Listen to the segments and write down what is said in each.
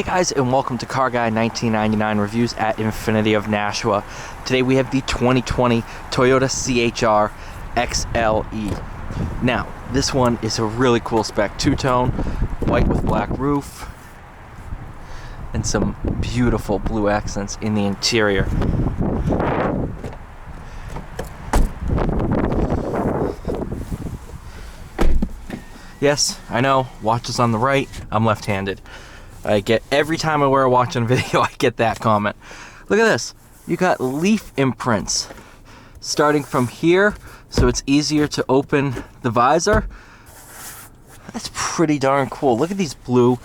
Hey guys, and welcome to Car Guy 1999 Reviews at Infinity of Nashua. Today we have the 2020 Toyota CHR XLE. Now, this one is a really cool spec, two-tone, white with black roof, and some beautiful blue accents in the interior. Yes, I know, watch is on the right, I'm left-handed. I get every time I wear a watch on video, I get that comment. Look at this. You got leaf imprints starting from here, so it's easier to open the visor. That's pretty darn cool. Look at these blue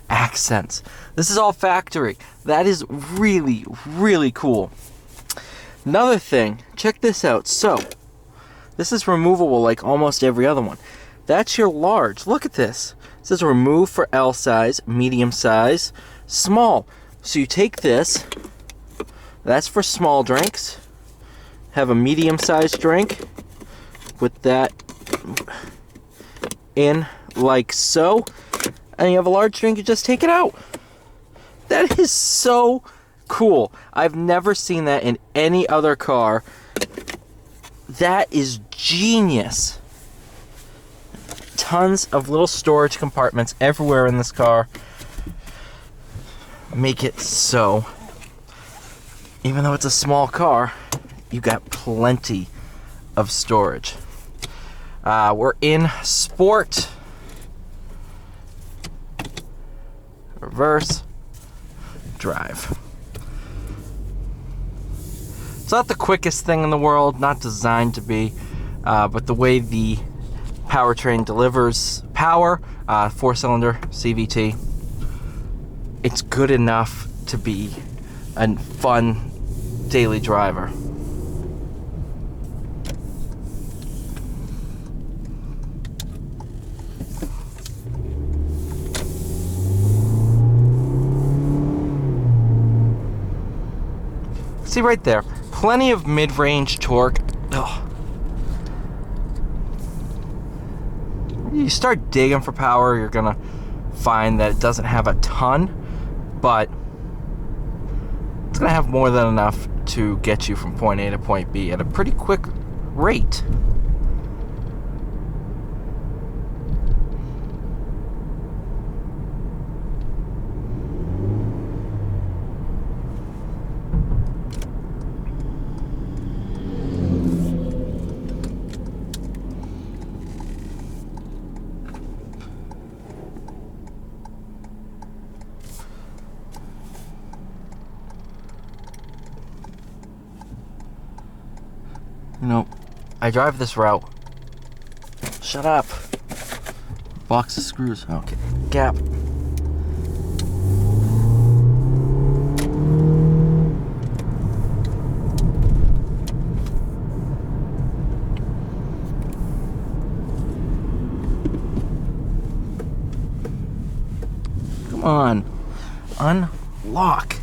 accents. This is all factory. That is really, really cool. Another thing, check this out. So, this is removable like almost every other one. That's your large. Look at this. It says remove for L size, medium size, small. So you take this, that's for small drinks. Have a medium sized drink with that in like so. And you have a large drink, you just take it out. That is so cool. I've never seen that in any other car. That is genius. Tons of little storage compartments everywhere in this car. Make it so, even though it's a small car, you got plenty of storage. We're in sport. Reverse. Drive. It's not the quickest thing in the world, not designed to be, but the way the powertrain delivers power, 4-cylinder CVT, it's good enough to be a fun daily driver. See right there, plenty of mid-range torque. Ugh. You start digging for power, you're gonna find that it doesn't have a ton, but it's gonna have more than enough to get you from point A to point B at a pretty quick rate. Nope. I drive this route. Shut up. Box of screws. Okay. Gap. Come on. Unlock.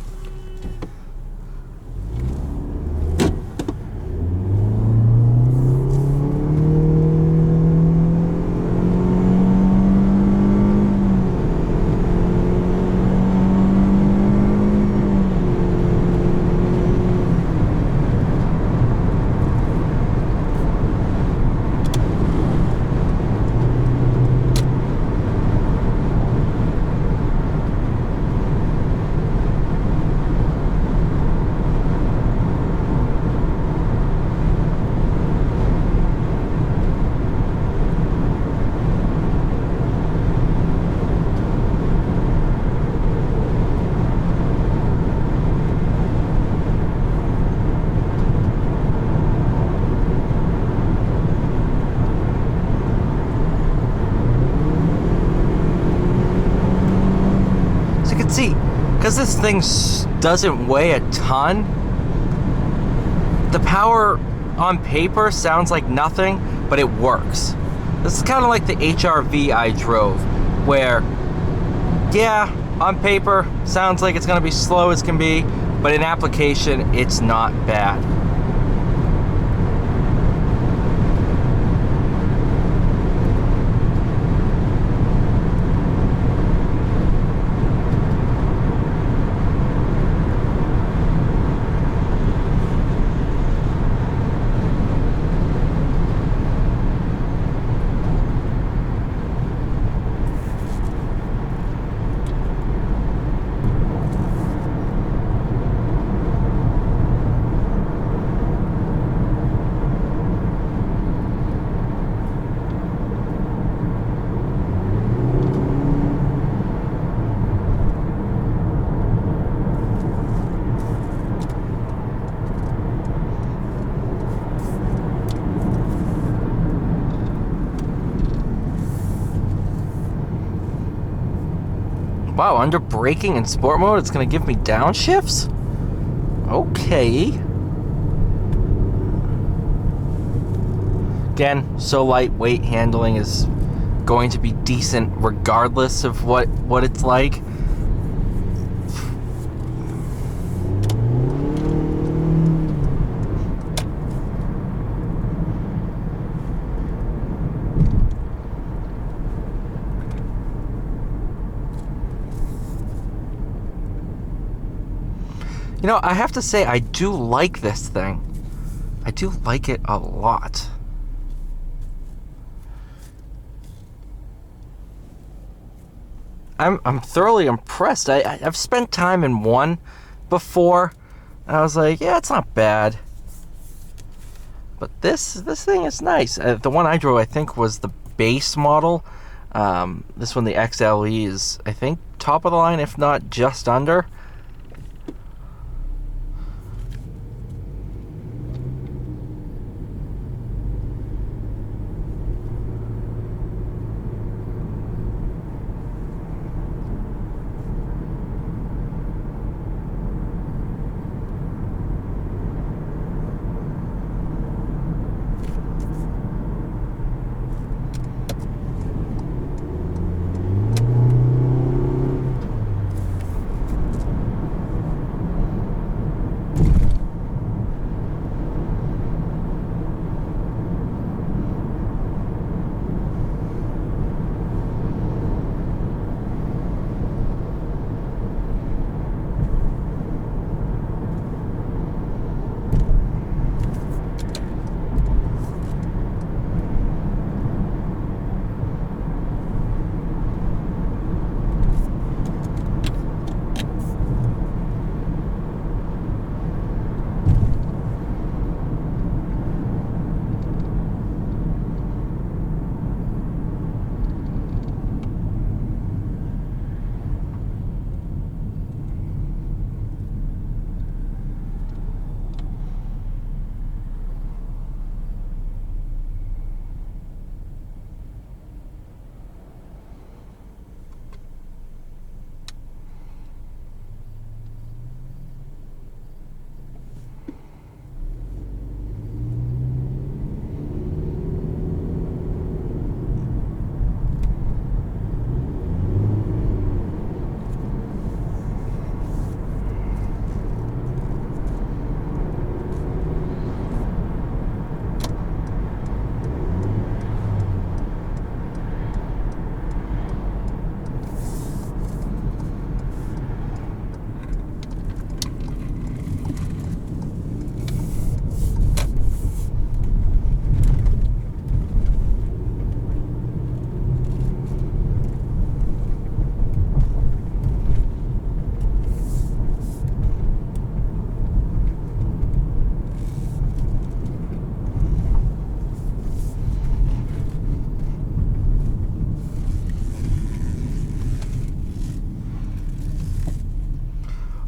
See, because this thing doesn't weigh a ton, the power on paper sounds like nothing, but it works. This is kind of like the HRV I drove, where, yeah, on paper, sounds like it's going to be slow as can be, but in application, it's not bad. Wow, under braking and sport mode, it's going to give me downshifts? Okay. Again, so lightweight, handling is going to be decent regardless of what it's like. You know, I have to say, I do like this thing. I do like it a lot. I'm thoroughly impressed. I've spent time in one before, and I was like, yeah, it's not bad. But this thing is nice. The one I drove, I think, was the base model. This one, the XLE, is, I think, top of the line, if not just under.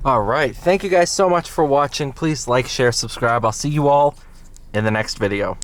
All right. Thank you guys so much for watching. Please like, share, subscribe. I'll see you all in the next video.